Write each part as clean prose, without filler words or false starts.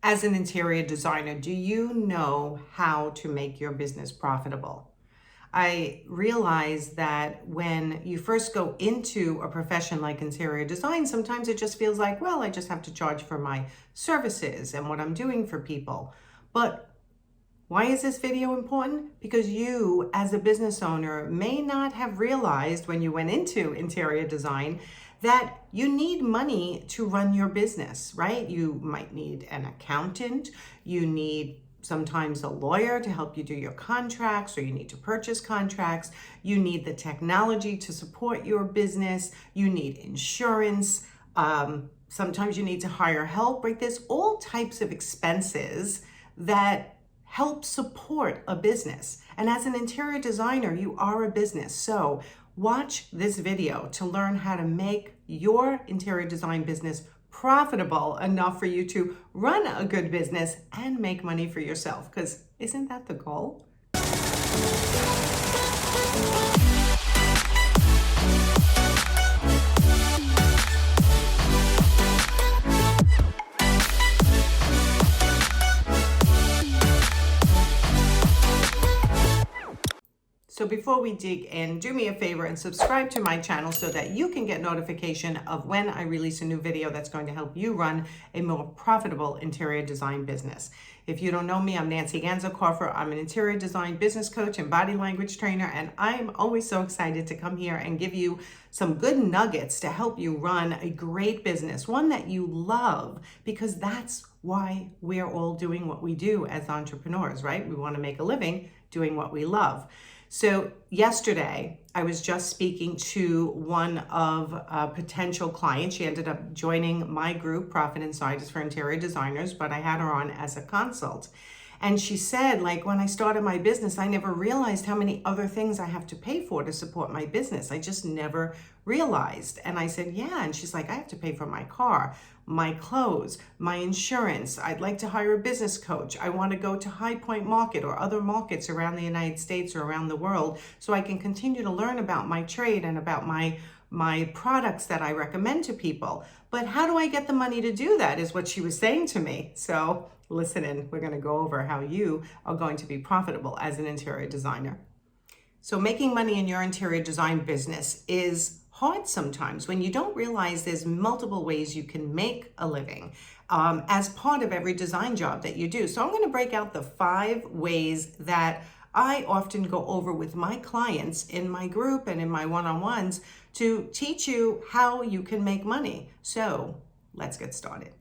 As an interior designer, do you know how to make your business profitable? I realize that when you first go into a profession like interior design, sometimes it just feels like, well, I just have to charge for my services and what I'm doing for people. But why is this video important? Because you, as a business owner, may not have realized when you went into interior design that you need money to run your business, right? You might need an accountant, you need sometimes a lawyer to help you do your contracts, or you need to purchase contracts, you need the technology to support your business, you need insurance, sometimes you need to hire help, right? There's all types of expenses that help support a business. And as an interior designer, you are a business. So watch this video to learn how to make your interior design business profitable enough for you to run a good business and make money for yourself. Because isn't that the goal? So before we dig in, do me a favor and subscribe to my channel so that you can get notification of when I release a new video that's going to help you run a more profitable interior design business. If you don't know me, I'm Nancy Ganzo-Corfer. I'm an interior design business coach and body language trainer, and I'm always so excited to come here and give you some good nuggets to help you run a great business, one that you love, because that's why we're all doing what we do as entrepreneurs, right? We want to make a living doing what we love. So yesterday, I was just speaking to one of a potential clients. She ended up joining my group, Profit Insiders for Interior Designers, but I had her on as a consult. And she said, like, when I started my business, I never realized how many other things I have to pay for to support my business. I just never realized. And I said, yeah. And she's like, I have to pay for my car, my clothes, my insurance. I'd like to hire a business coach. I want to go to High Point Market or other markets around the United States or around the world so I can continue to learn about my trade and about my products that I recommend to people. But how do I get the money to do that is what she was saying to me. So listen in, we're going to go over how you are going to be profitable as an interior designer. So making money in your interior design business is hard sometimes when you don't realize there's multiple ways you can make a living as part of every design job that you do. So I'm going to break out the 5 ways that I often go over with my clients in my group and in my one-on-ones to teach you how you can make money. So let's get started.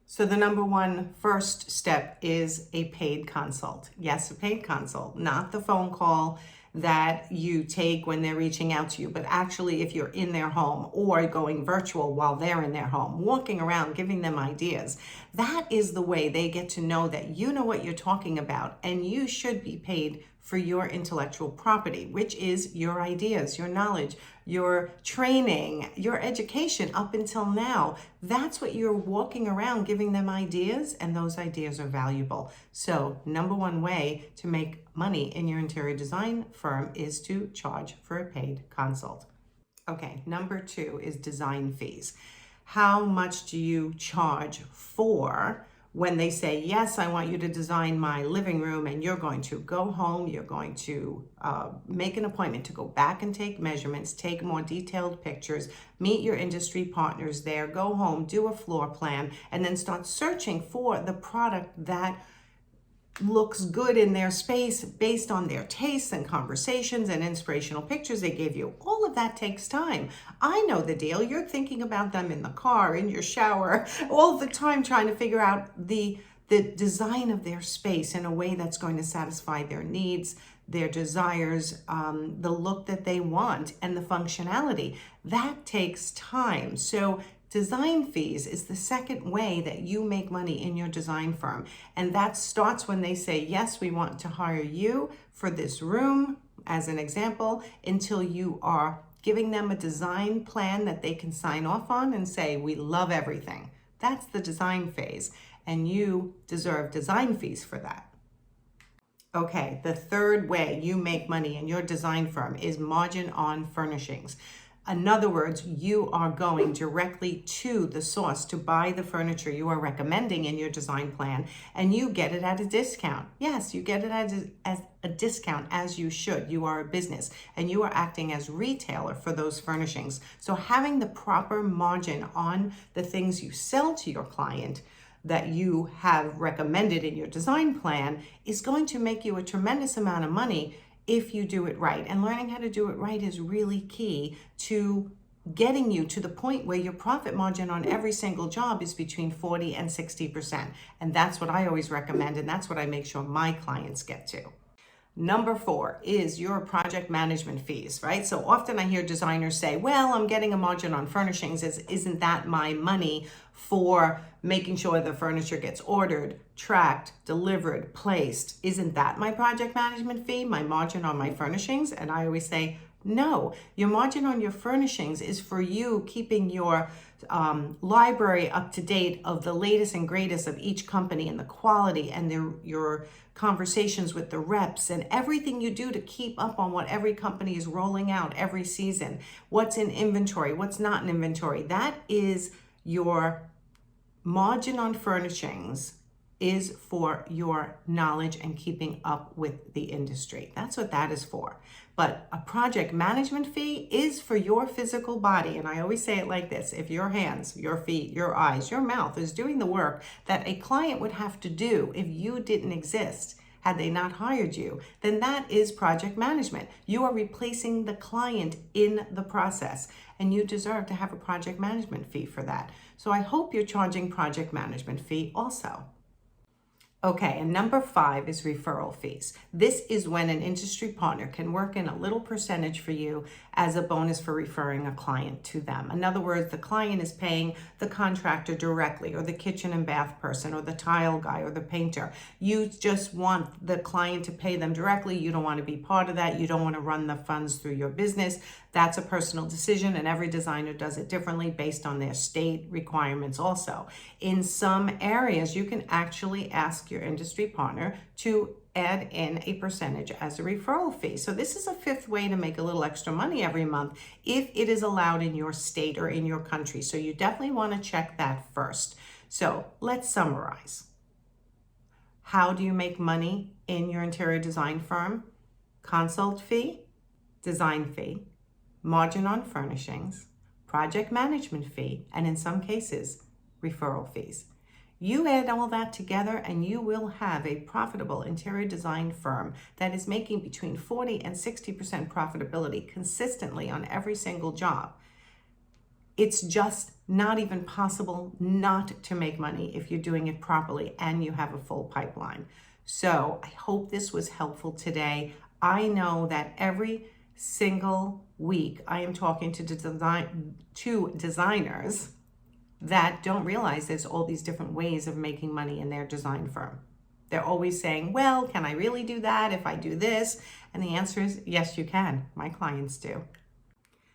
So the number one first step is a paid consult. Yes, a paid consult, not the phone call that you take when they're reaching out to you, but actually if you're in their home or going virtual while they're in their home, walking around, giving them ideas. That is the way they get to know that you know what you're talking about, and you should be paid for your intellectual property, which is your ideas, your knowledge, your training, your education up until now. That's what you're walking around giving them ideas, and those ideas are valuable. So number one way to make money in your interior design firm is to charge for a paid consult. Okay, number 2 is design fees. How much do you charge for when they say, yes, I want you to design my living room, and you're going to go home, you're going to make an appointment to go back and take measurements, take more detailed pictures, meet your industry partners there, go home, do a floor plan, and then start searching for the product that looks good in their space based on their tastes and conversations and inspirational pictures they gave you. All of that takes time. I know the deal. You're thinking about them in the car, in your shower, all the time trying to figure out the design of their space in a way that's going to satisfy their needs, their desires, the look that they want, and the functionality. That takes time. So design fees is the second way that you make money in your design firm. And that starts when they say, yes, we want to hire you for this room, as an example, until you are giving them a design plan that they can sign off on and say, we love everything. That's the design phase. And you deserve design fees for that. Okay, the third way you make money in your design firm is margin on furnishings. In other words, you are going directly to the source to buy the furniture you are recommending in your design plan, and you get it at a discount. Yes, you get it as a discount, as you should. You are a business and you are acting as retailer for those furnishings. So having the proper margin on the things you sell to your client that you have recommended in your design plan is going to make you a tremendous amount of money if you do it right. And learning how to do it right is really key to getting you to the point where your profit margin on every single job is between 40 and 60%. And that's what I always recommend, and that's what I make sure my clients get to. Number 4 is your project management fees, right? So often I hear designers say, well, I'm getting a margin on furnishings. Isn't that my money for making sure the furniture gets ordered, tracked, delivered, placed? Isn't that my project management fee, my margin on my furnishings? And I always say, no, your margin on your furnishings is for you keeping your library up to date of the latest and greatest of each company and the quality and your conversations with the reps and everything you do to keep up on what every company is rolling out every season, what's in inventory, what's not in inventory. That is your margin on furnishings, is for your knowledge and keeping up with the industry. That's what that is for. But a project management fee is for your physical body. And I always say it like this: if your hands, your feet, your eyes, your mouth is doing the work that a client would have to do if you didn't exist, had they not hired you, then that is project management. You are replacing the client in the process, and you deserve to have a project management fee for that. So I hope you're charging project management fee also. Okay, and number 5 is referral fees. This is when an industry partner can work in a little percentage for you as a bonus for referring a client to them. In other words, the client is paying the contractor directly, or the kitchen and bath person, or the tile guy, or the painter. You just want the client to pay them directly. You don't want to be part of that. You don't want to run the funds through your business. That's a personal decision, and every designer does it differently based on their state requirements also. In some areas, you can actually ask your industry partner to add in a percentage as a referral fee. So this is a 5th way to make a little extra money every month if it is allowed in your state or in your country. So you definitely want to check that first. So let's summarize. How do you make money in your interior design firm? Consult fee, design fee, margin on furnishings, project management fee, and in some cases, referral fees. You add all that together and you will have a profitable interior design firm that is making between 40 and 60% profitability consistently on every single job. It's just not even possible not to make money if you're doing it properly and you have a full pipeline. So I hope this was helpful today. I know that every single week I am talking to designers that don't realize there's all these different ways of making money in their design firm. They're always saying, well, can I really do that if I do this? And the answer is, yes, you can. My clients do.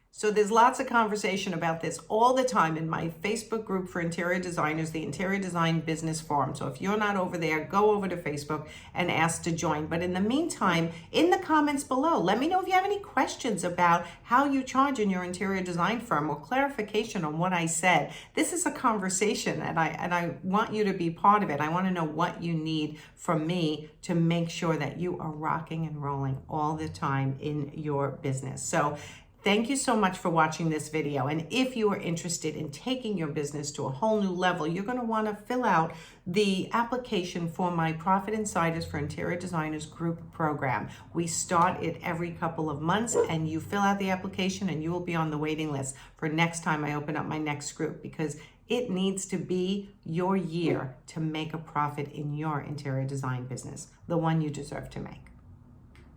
So there's lots of conversation about this all the time in my Facebook group for interior designers, the Interior Design Business Forum. So if you're not over there, go over to Facebook and ask to join. But in the meantime, in the comments below, let me know if you have any questions about how you charge in your interior design firm, or clarification on what I said. This is a conversation, and I want you to be part of it. I want to know what you need from me to make sure that you are rocking and rolling all the time in your business. So thank you so much for watching this video. And if you are interested in taking your business to a whole new level, you're going to want to fill out the application for my Profit Insiders for Interior Designers group program. We start it every couple of months, and you fill out the application and you will be on the waiting list for next time I open up my next group, because it needs to be your year to make a profit in your interior design business, the one you deserve to make.